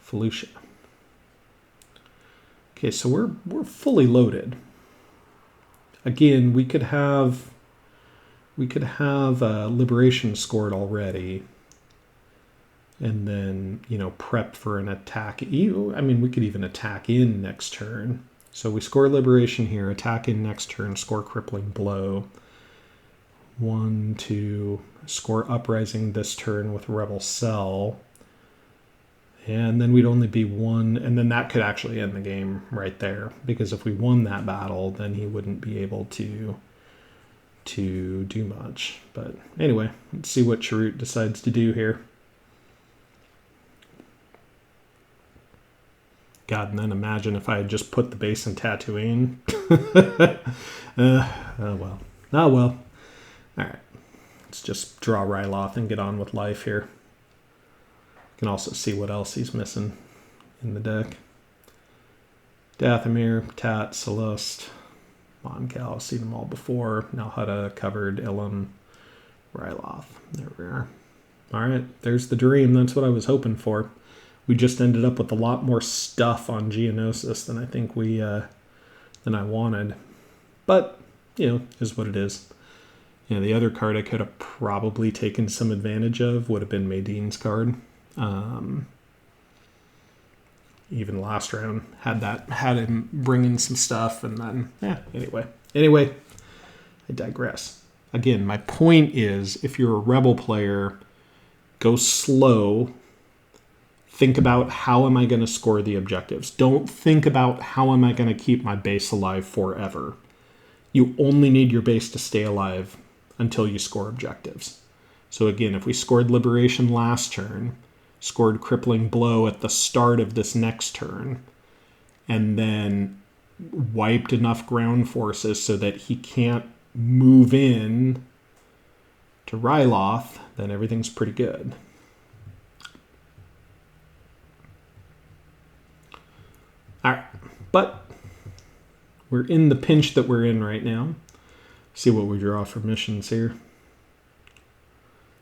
Felucia. Okay, so we're fully loaded. Again, we could have Liberation scored already, and then, you know, prep for an attack. I mean, we could even attack in next turn. So we score Liberation here, attack in next turn, score Crippling Blow. 1, 2, score Uprising this turn with Rebel Cell. And then we'd only be one, and then that could actually end the game right there. Because if we won that battle, then he wouldn't be able to do much. But anyway, let's see what Chirrut decides to do here. God, and then imagine if I had just put the base in Tatooine. Oh well. Oh well. Alright. Let's just draw Ryloth and get on with life here. Can also see what else he's missing in the deck. Dathomir, Tat, Celeste, Moncal, seen them all before. Nalhutta, covered, Ilum, Ryloth. There we are. Alright, there's the dream. That's what I was hoping for. We just ended up with a lot more stuff on Geonosis than I think than I wanted. But, you know, is what it is. You know, the other card I could have probably taken some advantage of would have been Maydeen's card. Even last round had him bring in some stuff, and then anyway, I digress. Again, my point is, if you're a Rebel player, go slow. Think about how am I going to score the objectives. Don't think about how am I going to keep my base alive forever. You only need your base to stay alive until you score objectives. So again, if we scored Liberation last turn, scored Crippling Blow at the start of this next turn, and then wiped enough ground forces so that he can't move in to Ryloth, then everything's pretty good. Alright, but we're in the pinch that we're in right now. See what we draw for missions here.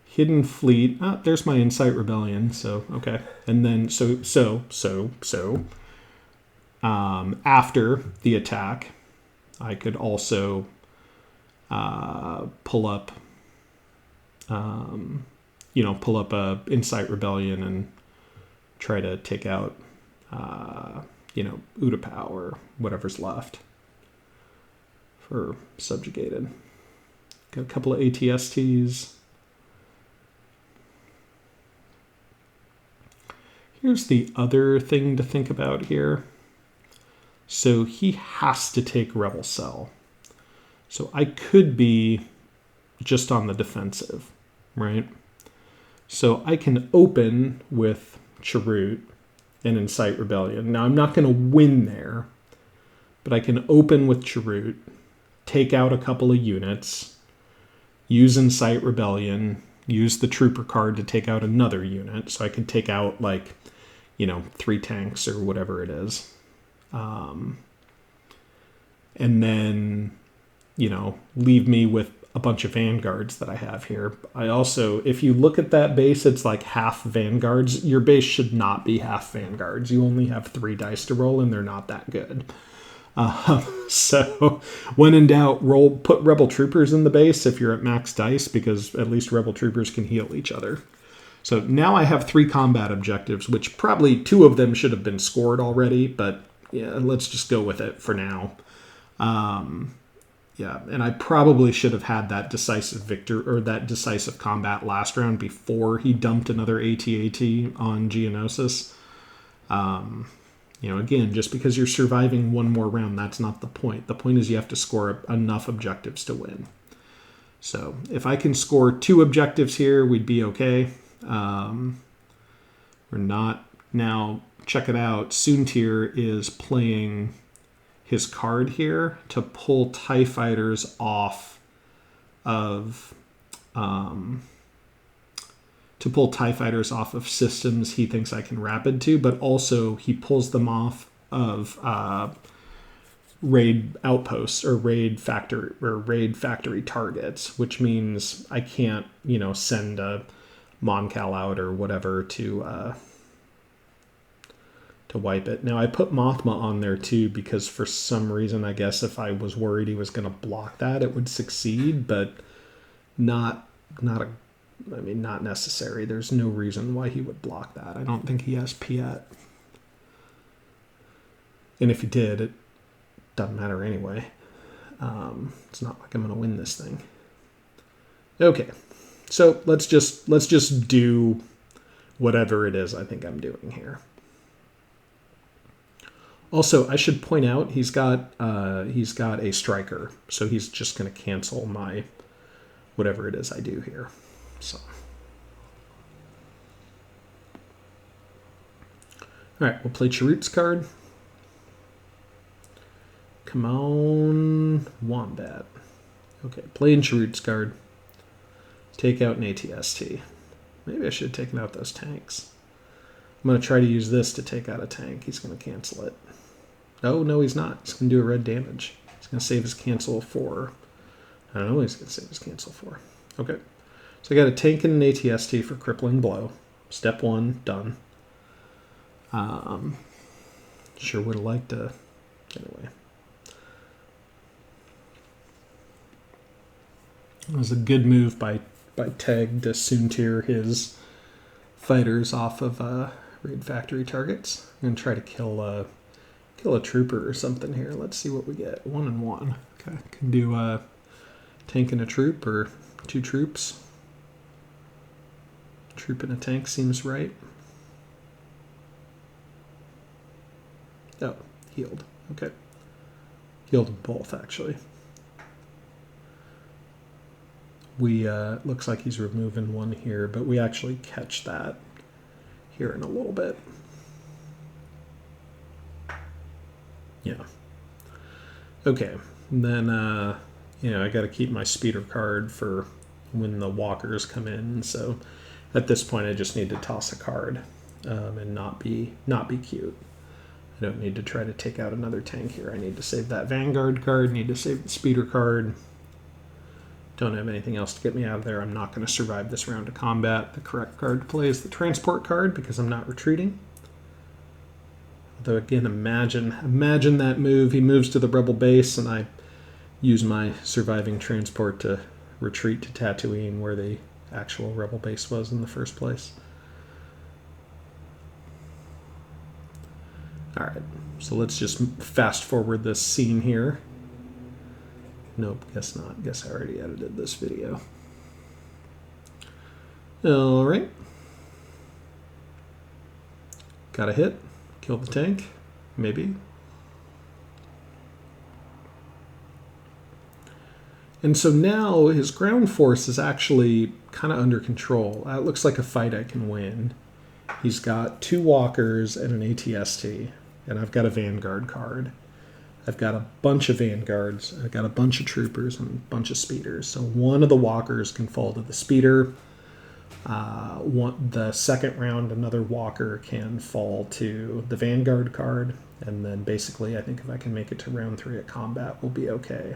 Hidden Fleet. There's my Insight Rebellion. So, okay. And then, after the attack, I could also pull up a Insight Rebellion and try to take out, Utapau or whatever's left for Subjugated. Got a couple of ATSTs. Here's the other thing to think about here. So he has to take Rebel Cell. So I could be, just on the defensive, right? So I can open with Chirrut and Incite Rebellion. Now I'm not going to win there, but I can open with Chirrut, take out a couple of units, use Incite Rebellion, use the Trooper card to take out another unit. So I can take out, like, 3 tanks or whatever it is. And then, leave me with a bunch of Vanguards that I have here. I also, if you look at that base, it's like half Vanguards. Your base should not be half Vanguards. You only have 3 dice to roll, and they're not that good. So when in doubt, put Rebel Troopers in the base if you're at max dice, because at least Rebel Troopers can heal each other. So now I have 3 combat objectives, which probably 2 of them should have been scored already, but yeah, let's just go with it for now. Yeah, and I probably should have had that decisive that decisive combat last round before he dumped another AT-AT on Geonosis. Again, just because you're surviving one more round, that's not the point. The point is you have to score enough objectives to win. So if I can score 2 objectives here, we'd be okay. We're not. Now, check it out. Soontir is playing his card here to pull TIE fighters off of systems he thinks I can rapid to, but also he pulls them off of raid outposts or raid factory targets, which means I can't, send a Moncal out or whatever to wipe it. Now I put Mothma on there too because for some reason, I guess if I was worried he was going to block that, it would succeed, but not necessary. There's no reason why he would block that. I don't think he has Piet. And if he did, it doesn't matter anyway. It's not like I'm going to win this thing. Okay, so let's just do whatever it is I think I'm doing here. Also, I should point out he's got a striker, so he's just going to cancel my whatever it is I do here. So, all right, we'll play Chirrut's card. Come on, Wombat. Okay, playing Chirrut's card. Take out an ATST. Maybe I should have taken out those tanks. I'm going to try to use this to take out a tank. He's going to cancel it. Oh, no, he's not. He's going to do a red damage. He's going to save his cancel for... I don't know what he's going to save his cancel for. Okay. So I got a tank and an ATST for crippling blow. Step 1, done. Sure would have liked to... Anyway. It was a good move by Teg to Soontir his fighters off of raid factory targets. I'm going to try to kill a trooper or something here. Let's see what we get. 1 and 1. Okay, can do a tank and a troop or 2 troops. Troop and a tank seems right. Oh, healed. Okay. Healed them both, actually. We looks like he's removing one here, but we actually catch that here in a little bit. Yeah. Okay. And then, I got to keep my speeder card for when the walkers come in. So at this point, I just need to toss a card and not be cute. I don't need to try to take out another tank here. I need to save that Vanguard card. Need to save the speeder card. Don't have anything else to get me out of there. I'm not going to survive this round of combat. The correct card to play is the transport card because I'm not retreating. Although, again, imagine that move. He moves to the rebel base, and I use my surviving transport to retreat to Tatooine, where the actual rebel base was in the first place. All right, so let's just fast forward this scene here. Nope, guess not. Guess I already edited this video. All right. Got a hit. Kill the tank. Maybe. And so now his ground force is actually kind of under control. It looks like a fight I can win. He's got 2 walkers and an ATST, and I've got a Vanguard card. I've got a bunch of Vanguards, I've got a bunch of Troopers, and a bunch of Speeders. So one of the walkers can fall to the Speeder. The second round, another walker can fall to the Vanguard card. And then basically, I think if I can make it to round 3 at combat, we'll be okay.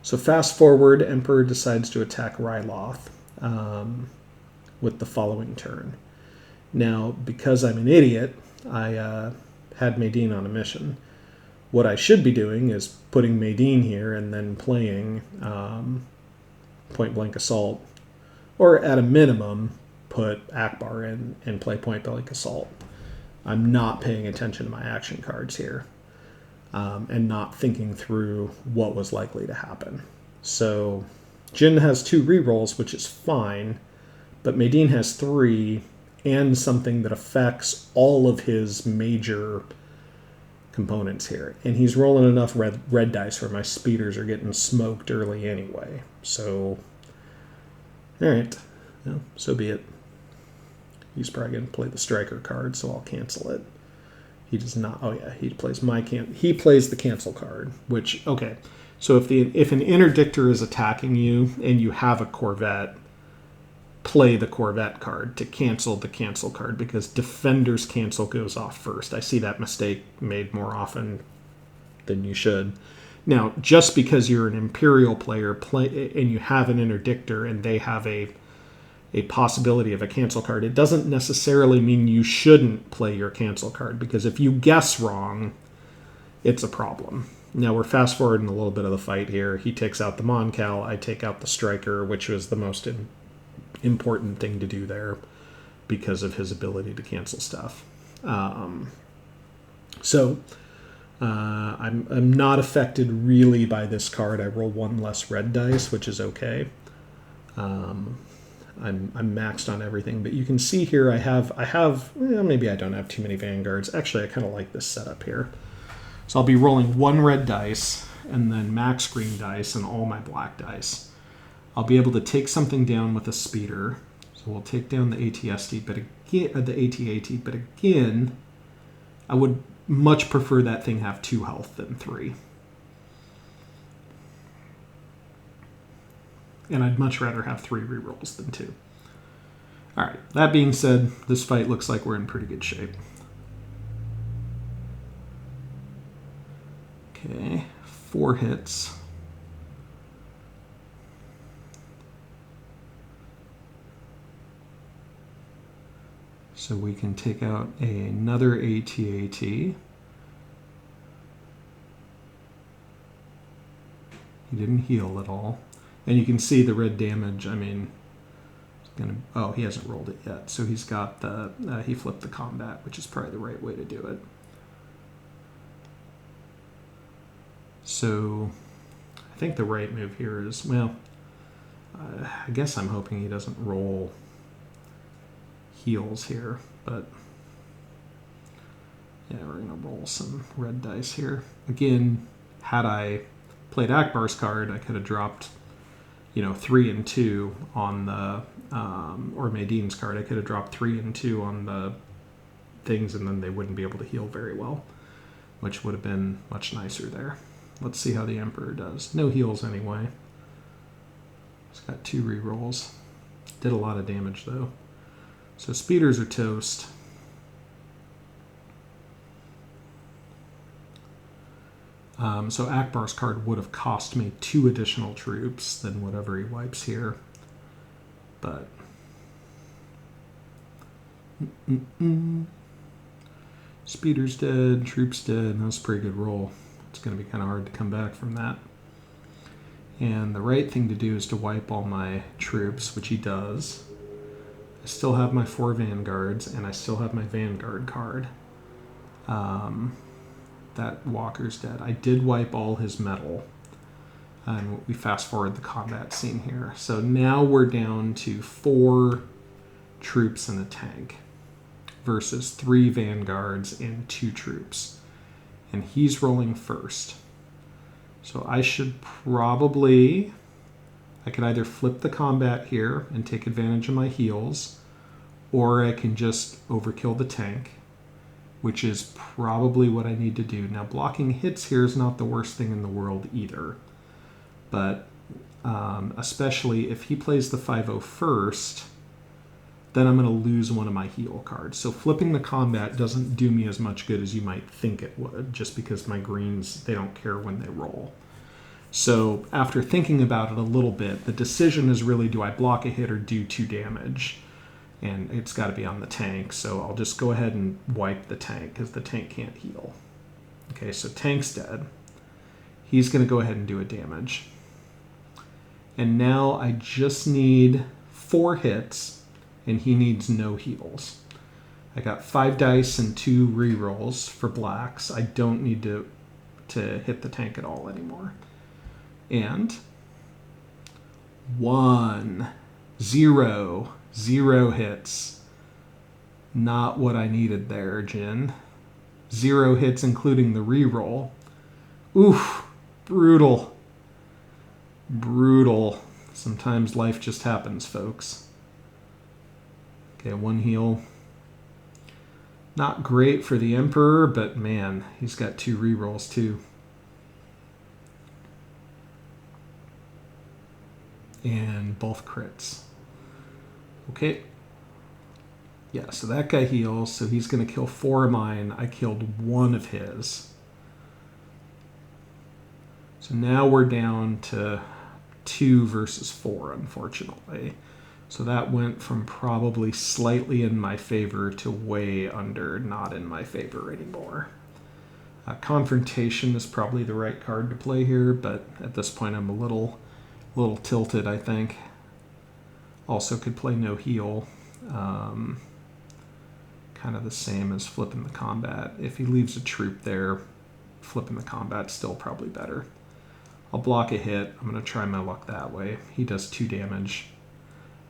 So fast forward, Emperor decides to attack Ryloth with the following turn. Now, because I'm an idiot, I had Maydeen on a mission. What I should be doing is putting Maydeen here and then playing Point Blank Assault, or at a minimum, put Akbar in and play Point Blank Assault. I'm not paying attention to my action cards here and not thinking through what was likely to happen. So Jin has 2 rerolls, which is fine, but Maydeen has 3 and something that affects all of his major components here. And he's rolling enough red dice where my speeders are getting smoked early anyway. So, all right, well, so be it. He's probably going to play the striker card, so I'll cancel it. He does not. Oh yeah, he plays he plays the cancel card, which, okay. So if an interdictor is attacking you and you have a Corvette, play the Corvette card to cancel the cancel card, because Defender's cancel goes off first. I see that mistake made more often than you should. Now, just because you're an Imperial player and you have an interdictor and they have a possibility of a cancel card, it doesn't necessarily mean you shouldn't play your cancel card, because if you guess wrong, it's a problem. Now we're fast forwarding a little bit of the fight here. He takes out the Moncal, I take out the Striker, which was the most important thing to do there because of his ability to cancel stuff. So I'm not affected really by this card. I roll 1 less red dice, which is okay. I'm maxed on everything, but you can see here I have well, maybe I don't have too many Vanguards. Actually, I kind of like this setup here. So I'll be rolling 1 red dice and then max green dice and all my black dice. I'll be able to take something down with a speeder. So we'll take down the ATST, but again, the AT-AT, but again, I would much prefer that thing have 2 health than 3. And I'd much rather have 3 rerolls than 2. All right, that being said, this fight looks like we're in pretty good shape. Okay, 4 hits. So we can take out another AT-AT. He didn't heal at all. And you can see the red damage. I mean, oh, he hasn't rolled it yet. So he's got he flipped the combat, which is probably the right way to do it. So I think the right move here is, well, I guess I'm hoping he doesn't roll heals here, but yeah, we're going to roll some red dice here. Again, had I played Akbar's card, I could have dropped, 3 and 2 on the, or Maydeen's card, I could have dropped 3 and 2 on the things, and then they wouldn't be able to heal very well, which would have been much nicer there. Let's see how the Emperor does. No heals anyway. He's got 2 rerolls. Did a lot of damage though. So speeders are toast. So Akbar's card would have cost me 2 additional troops than whatever he wipes here. But speeders dead, troops dead. That's a pretty good roll. It's going to be kind of hard to come back from that. And the right thing to do is to wipe all my troops, which he does. I still have my 4 Vanguards, and I still have my Vanguard card. That walker's dead. I did wipe all his metal. And we fast forward the combat scene here. So now we're down to 4 troops and a tank versus 3 Vanguards and 2 troops. And he's rolling first. So I should probably I could either flip the combat here and take advantage of my heals, or I can just overkill the tank, which is probably what I need to do. Now, blocking hits here is not the worst thing in the world either, but especially if he plays the 5-0 first, then I'm going to lose one of my heal cards. So flipping the combat doesn't do me as much good as you might think it would, just because my greens, they don't care when they roll. So after thinking about it a little bit, the decision is really, do I block a hit or do 2 damage? And it's got to be on the tank, so I'll just go ahead and wipe the tank, because the tank can't heal. Okay, so tank's dead. He's going to go ahead and do a damage. And now I just need 4 hits, and he needs no heals. I got 5 dice and 2 rerolls for blacks. I don't need to hit the tank at all anymore. And 1, 0, 0 hits. Not what I needed there, Jin. 0 hits, including the reroll. Oof, brutal. Brutal. Sometimes life just happens, folks. Okay, 1 heal. Not great for the Emperor, but man, he's got 2 rerolls too. And both crits. Okay. Yeah, so that guy heals, so he's going to kill 4 of mine. I killed 1 of his. So now we're down to 2 versus 4, unfortunately. So that went from probably slightly in my favor to way under, not in my favor anymore. Confrontation is probably the right card to play here, but at this point I'm a little tilted, I think. Also could play no heal. Kind of the same as flipping the combat. If he leaves a troop there, flipping the combat's still probably better. I'll block a hit. I'm going to try my luck that way. He does 2 damage.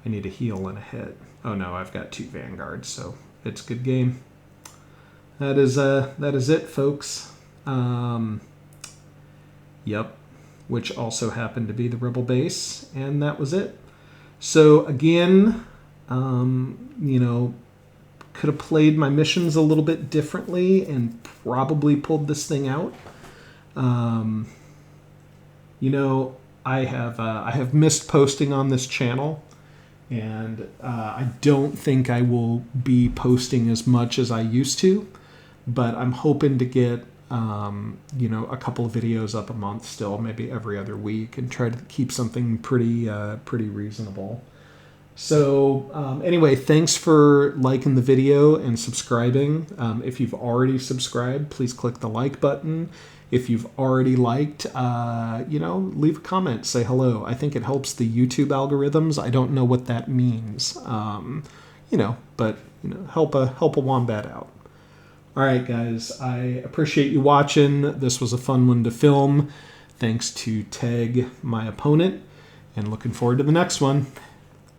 I need a heal and a hit. Oh no, I've got 2 vanguards, so it's a good game. That is it, folks. Yep, which also happened to be the rebel base, and that was it. So again, you know, could have played my missions a little bit differently and probably pulled this thing out. You know, I have missed posting on this channel, and I don't think I will be posting as much as I used to, but I'm hoping to get you know, a couple of videos up a month still, maybe every other week, and try to keep something pretty reasonable. So anyway, thanks for liking the video and subscribing. If you've already subscribed, please click the like button. If you've already liked, you know, leave a comment, say hello. I think it helps the YouTube algorithms. I don't know what that means, you know, but you know, help a wombat out. All right, guys, I appreciate you watching. This was a fun one to film. Thanks to Teg, my opponent, and looking forward to the next one.